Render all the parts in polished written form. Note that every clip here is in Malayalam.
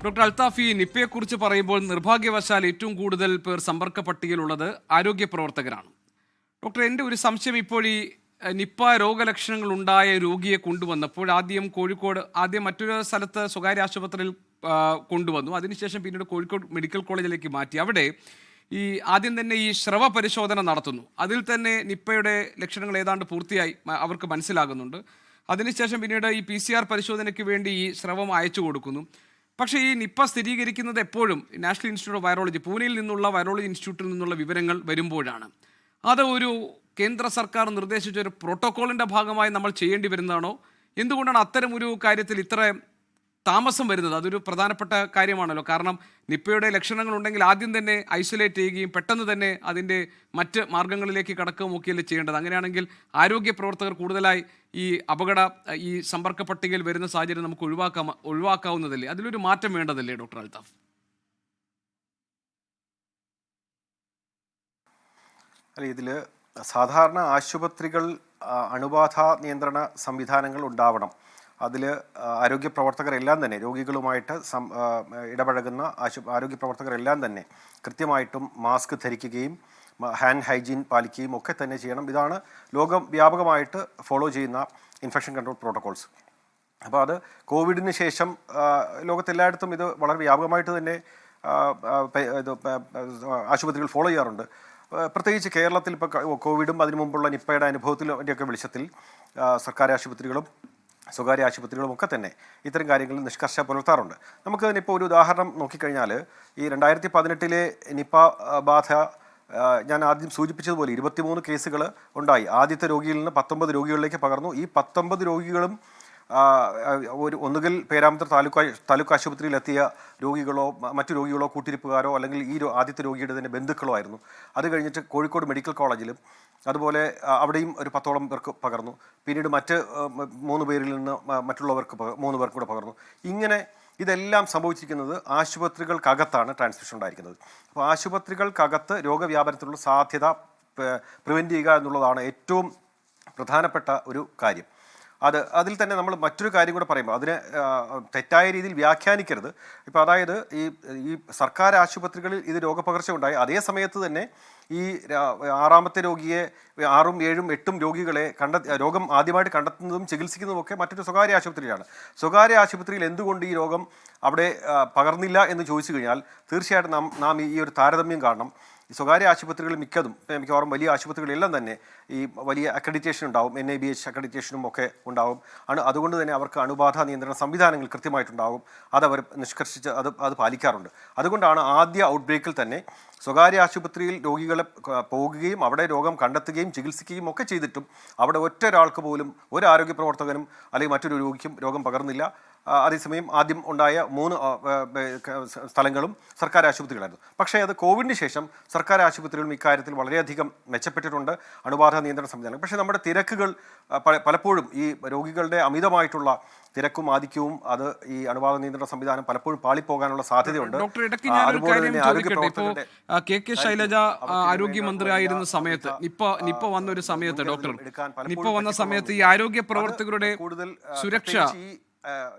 ഡോക്ടർ അൽത്താഫി, നിപ്പയെക്കുറിച്ച് പറയുമ്പോൾ നിർഭാഗ്യവശാൽ ഏറ്റവും കൂടുതൽ പേർ സമ്പർക്ക പട്ടികയിലുള്ളത് ആരോഗ്യ പ്രവർത്തകരാണ്. ഡോക്ടർ, എൻ്റെ ഒരു സംശയം, ഇപ്പോൾ ഈ നിപ്പ രോഗലക്ഷണങ്ങൾ ഉണ്ടായ രോഗിയെ കൊണ്ടുവന്നപ്പോൾ ആദ്യം മറ്റൊരു സ്ഥലത്ത് സ്വകാര്യ ആശുപത്രിയിൽ കൊണ്ടുവന്നു. അതിനുശേഷം പിന്നീട് കോഴിക്കോട് മെഡിക്കൽ കോളേജിലേക്ക് മാറ്റി. അവിടെ ആദ്യം തന്നെ ഈ സ്രവ പരിശോധന നടത്തുന്നു. അതിൽ തന്നെ നിപ്പയുടെ ലക്ഷണങ്ങൾ ഏതാണ്ട് പൂർത്തിയായി അവർക്ക് മനസ്സിലാകുന്നുണ്ട്. അതിനുശേഷം പിന്നീട് ഈ PCR പരിശോധനയ്ക്ക് വേണ്ടി ഈ സ്രവം അയച്ചു കൊടുക്കുന്നു. പക്ഷേ ഈ നിപ്പ സ്ഥിരീകരിക്കുന്നത് എപ്പോഴും നാഷണൽ ഇൻസ്റ്റിറ്റ്യൂട്ട് ഓഫ് വൈറോളജി, പൂനെയിൽ നിന്നുള്ള വൈറോളജി ഇൻസ്റ്റിറ്റ്യൂട്ടിൽ നിന്നുള്ള വിവരങ്ങൾ വരുമ്പോഴാണ്. അത് ഒരു കേന്ദ്ര സർക്കാർ നിർദ്ദേശിച്ച ഒരു പ്രോട്ടോക്കോളിൻ്റെ ഭാഗമായി നമ്മൾ ചെയ്യേണ്ടി വരുന്നതാണോ? എന്തുകൊണ്ടാണ് അത്തരം ഒരു കാര്യത്തിൽ ഇത്ര താമസം വരുന്നത്? അതൊരു പ്രധാനപ്പെട്ട കാര്യമാണല്ലോ. കാരണം നിപ്പയുടെ ലക്ഷണങ്ങൾ ഉണ്ടെങ്കിൽ ആദ്യം തന്നെ ഐസൊലേറ്റ് ചെയ്യുകയും പെട്ടെന്ന് തന്നെ അതിൻ്റെ മറ്റ് മാർഗങ്ങളിലേക്ക് കടക്കുകയും ഒക്കെയല്ലേ ചെയ്യേണ്ടത്. അങ്ങനെയാണെങ്കിൽ ആരോഗ്യ പ്രവർത്തകർ കൂടുതലായി ഈ സമ്പർക്ക പട്ടികയിൽ വരുന്ന സാഹചര്യം നമുക്ക് ഒഴിവാക്കാവുന്നതല്ലേ? അതിലൊരു മാറ്റം വേണ്ടതല്ലേ ഡോക്ടർ അൽത്താഫ്? അല്ല, ഇതിൽ സാധാരണ ആശുപത്രികൾ അണുബാധ നിയന്ത്രണ സംവിധാനങ്ങൾ ഉണ്ടാവണം. അതിൽ ആരോഗ്യ പ്രവർത്തകരെല്ലാം തന്നെ രോഗികളുമായിട്ട് ഇടപഴകുന്ന ആരോഗ്യ പ്രവർത്തകരെല്ലാം തന്നെ കൃത്യമായിട്ടും മാസ്ക് ധരിക്കുകയും ഹാൻഡ് ഹൈജീൻ പാലിക്കുകയും ഒക്കെ തന്നെ ചെയ്യണം. ഇതാണ് ലോകവ്യാപകമായിട്ട് ഫോളോ ചെയ്യുന്ന ഇൻഫെക്ഷൻ കൺട്രോൾ പ്രോട്ടോകോൾസ്. അപ്പോൾ അത് കോവിഡിന് ശേഷം ലോകത്തെല്ലായിടത്തും ഇത് വളരെ വ്യാപകമായിട്ട് തന്നെ ആശുപത്രികൾ ഫോളോ ചെയ്യാറുണ്ട്. പ്രത്യേകിച്ച് കേരളത്തിൽ ഇപ്പോൾ കോവിഡും അതിനു മുമ്പുള്ള നിപ്പയുടെ അനുഭവത്തിൻ്റെയൊക്കെ വെളിച്ചത്തിൽ സർക്കാർ ആശുപത്രികളും സ്വകാര്യ ആശുപത്രികളും ഒക്കെ തന്നെ ഇത്തരം കാര്യങ്ങളിൽ നിഷ്കർഷ പുലർത്താറുണ്ട്. നമുക്ക് തന്നെ ഇപ്പോൾ ഒരു ഉദാഹരണം നോക്കിക്കഴിഞ്ഞാൽ, ഈ 2018 നിപ്പ ബാധ ഞാൻ ആദ്യം സൂചിപ്പിച്ചതുപോലെ 23 കേസുകൾ ഉണ്ടായി. ആദ്യത്തെ രോഗിയിൽ നിന്ന് 19 രോഗികളിലേക്ക് പകർന്നു. ഈ 19 രോഗികളും ഒന്നുകിൽ പേരാമ്പ്ര താലൂക്ക് ആശുപത്രിയിലെത്തിയ രോഗികളോ മറ്റു രോഗികളോ കൂട്ടിരിപ്പുകാരോ അല്ലെങ്കിൽ ആദ്യത്തെ രോഗിയുടെ തന്നെ ബന്ധുക്കളോ ആയിരുന്നു. അത് കഴിഞ്ഞിട്ട് കോഴിക്കോട് മെഡിക്കൽ കോളേജിലും അതുപോലെ അവിടെയും ഒരു 10ഓളം പേർക്ക് പകർന്നു. പിന്നീട് മറ്റ് 3 പേരിൽ നിന്ന് മറ്റുള്ളവർക്ക് 3 പേർക്ക് കൂടെ പകർന്നു. ഇങ്ങനെ ഇതെല്ലാം സംഭവിച്ചിരിക്കുന്നത് ആശുപത്രികൾക്കകത്താണ് ട്രാൻസ്മിഷൻ ഉണ്ടായിരിക്കുന്നത്. അപ്പോൾ ആശുപത്രികൾക്കകത്ത് രോഗവ്യാപനത്തിനുള്ള സാധ്യത പ്രിവെൻറ്റ് ചെയ്യുക എന്നുള്ളതാണ് ഏറ്റവും പ്രധാനപ്പെട്ട ഒരു കാര്യം. അതിൽ തന്നെ നമ്മൾ മറ്റൊരു കാര്യം കൂടെ പറയുമ്പോൾ അതിനെ തെറ്റായ രീതിയിൽ വ്യാഖ്യാനിക്കരുത്. ഇപ്പോൾ അതായത് ഈ സർക്കാർ ആശുപത്രികളിൽ ഇത് രോഗപകർച്ച ഉണ്ടായി, അതേ സമയത്ത് തന്നെ ഈ 6ാമത്തെ രോഗിയെ 6ഉം 7ഉം 8ഉം രോഗികളെ രോഗം ആദ്യമായിട്ട് കണ്ടെത്തുന്നതും ചികിത്സിക്കുന്നതുമൊക്കെ മറ്റൊരു സ്വകാര്യ ആശുപത്രിയിലാണ്. സ്വകാര്യ ആശുപത്രിയിൽ എന്തുകൊണ്ട് ഈ രോഗം അവിടെ പകർന്നില്ല എന്ന് ചോദിച്ചു കഴിഞ്ഞാൽ തീർച്ചയായിട്ടും നാം ഈ ഒരു താരതമ്യം കാണണം. ഈ സ്വകാര്യ ആശുപത്രികൾ മിക്കവാറും വലിയ ആശുപത്രികളെല്ലാം തന്നെ ഈ വലിയ അക്രഡിറ്റേഷൻ ഉണ്ടാവും, NABH അക്രഡിറ്റേഷനും ഒക്കെ ഉണ്ടാവും. അതുകൊണ്ട് തന്നെ അവർക്ക് അണുബാധ നിയന്ത്രണ സംവിധാനങ്ങൾ കൃത്യമായിട്ടുണ്ടാവും. അതവർ നിഷ്കർഷിച്ച് അത് പാലിക്കാറുണ്ട്. അതുകൊണ്ടാണ് ആദ്യ ഔട്ട്ബ്രേക്കിൽ തന്നെ സ്വകാര്യ ആശുപത്രിയിൽ രോഗികളെ പോകുകയും അവിടെ രോഗം കണ്ടെത്തുകയും ചികിത്സിക്കുകയും ഒക്കെ ചെയ്തിട്ടും അവിടെ ഒറ്റൊരാൾക്ക് പോലും ഒരു ആരോഗ്യ പ്രവർത്തകനും അല്ലെങ്കിൽ മറ്റൊരു രോഗിക്കും രോഗം പകർന്നില്ല. അതേസമയം ആദ്യം ഉണ്ടായ 3 സ്ഥലങ്ങളും സർക്കാർ ആശുപത്രികളായിരുന്നു. പക്ഷേ അത് കോവിഡിന് ശേഷം സർക്കാർ ആശുപത്രികളും ഇക്കാര്യത്തിൽ വളരെയധികം മെച്ചപ്പെട്ടിട്ടുണ്ട്, അണുബാധ നിയന്ത്രണ സംവിധാനം. പക്ഷേ നമ്മുടെ തിരക്കുകൾ പലപ്പോഴും ഈ രോഗികളുടെ അമിതമായിട്ടുള്ള തിരക്കും ആധിക്യവും അത് ഈ അണുബാധ നിയന്ത്രണ സംവിധാനം പലപ്പോഴും പാളിപ്പോകാനുള്ള സാധ്യതയുണ്ട്. കെ ശൈലജ ആരോഗ്യമന്ത്രിയായിരുന്ന സമയത്ത് നിപ്പ വന്ന ഒരു സമയത്ത് ഡോക്ടർ നിപ്പ വന്ന സമയത്ത് ഈ ആരോഗ്യ പ്രവർത്തകരുടെ കൂടുതൽ സുരക്ഷ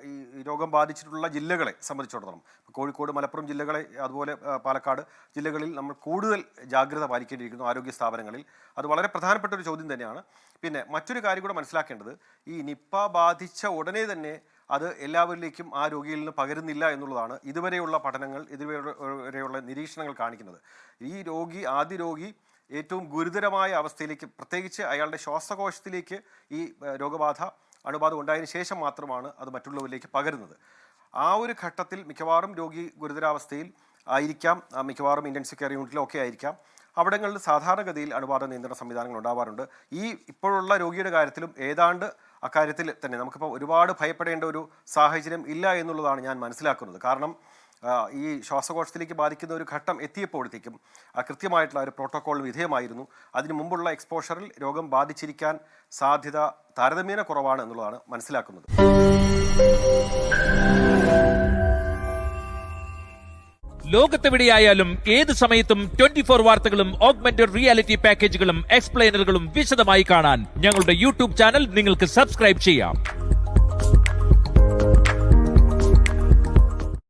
ഈ രോഗം ബാധിച്ചിട്ടുള്ള ജില്ലകളെ സംബന്ധിച്ചിടത്തോളം കോഴിക്കോട്, മലപ്പുറം ജില്ലകളെ അതുപോലെ പാലക്കാട് ജില്ലകളിൽ നമ്മൾ കൂടുതൽ ജാഗ്രത പാലിക്കേണ്ടിയിരിക്കുന്നു ആരോഗ്യ സ്ഥാപനങ്ങളിൽ. അത് വളരെ പ്രധാനപ്പെട്ട ഒരു ചോദ്യം തന്നെയാണ്. പിന്നെ മറ്റൊരു കാര്യം കൂടെ മനസ്സിലാക്കേണ്ടത്, ഈ നിപ്പ ബാധിച്ച ഉടനെ തന്നെ അത് എല്ലാവരിലേക്കും ആ രോഗിയിൽ നിന്ന് പകരുന്നില്ല എന്നുള്ളതാണ് ഇതുവരെയുള്ള പഠനങ്ങൾ, ഇതുവരെയുള്ള നിരീക്ഷണങ്ങൾ കാണിക്കുന്നത്. ആദ്യ രോഗി ഏറ്റവും ഗുരുതരമായ അവസ്ഥയിലേക്ക്, പ്രത്യേകിച്ച് അയാളുടെ ശ്വാസകോശത്തിലേക്ക് ഈ അണുബാധ ഉണ്ടായതിനു ശേഷം മാത്രമാണ് അത് മറ്റുള്ളവരിലേക്ക് പകരുന്നത്. ആ ഒരു ഘട്ടത്തിൽ മിക്കവാറും രോഗി ഗുരുതരാവസ്ഥയിൽ ആയിരിക്കാം, മിക്കവാറും ഇൻറ്റൻസീവ് കെയർ യൂണിറ്റിലോ ഒക്കെ ആയിരിക്കാം. അവിടങ്ങളിൽ സാധാരണഗതിയിൽ അണുബാധ നിയന്ത്രണ സംവിധാനങ്ങൾ ഉണ്ടാവാറുണ്ട്. ഇപ്പോഴുള്ള രോഗിയുടെ കാര്യത്തിലും ഏതാണ്ട് അക്കാര്യത്തിൽ തന്നെ നമുക്കിപ്പോൾ ഒരുപാട് ഭയപ്പെടേണ്ട ഒരു സാഹചര്യം ഇല്ല എന്നുള്ളതാണ് ഞാൻ മനസ്സിലാക്കുന്നത്. കാരണം ഈ ശ്വാസകോശത്തിലേക്ക് ബാധിക്കുന്ന ഒരു ഘട്ടം എത്തിയപ്പോഴത്തേക്കും കൃത്യമായിട്ടുള്ള ഒരു പ്രോട്ടോക്കോൾ വിധേയമായിരുന്നു. അതിനു മുമ്പുള്ള എക്സ്പോഷറിൽ രോഗം ബാധിച്ചിരിക്കാൻ സാധ്യത താരതമ്യേന കുറവാണ് എന്നുള്ളതാണ് മനസ്സിലാക്കുന്നത്. ലോകത്തെവിടെയായാലും ഏത് സമയത്തും 24 വാർത്തകളും ഓഗ്മെന്റഡ് റിയാലിറ്റി പാക്കേജുകളും എക്സ്പ്ലെയിനറുകളും വിശദമായി കാണാൻ ഞങ്ങളുടെ YouTube ചാനൽ നിങ്ങൾക്ക് സബ്സ്ക്രൈബ് ചെയ്യാം.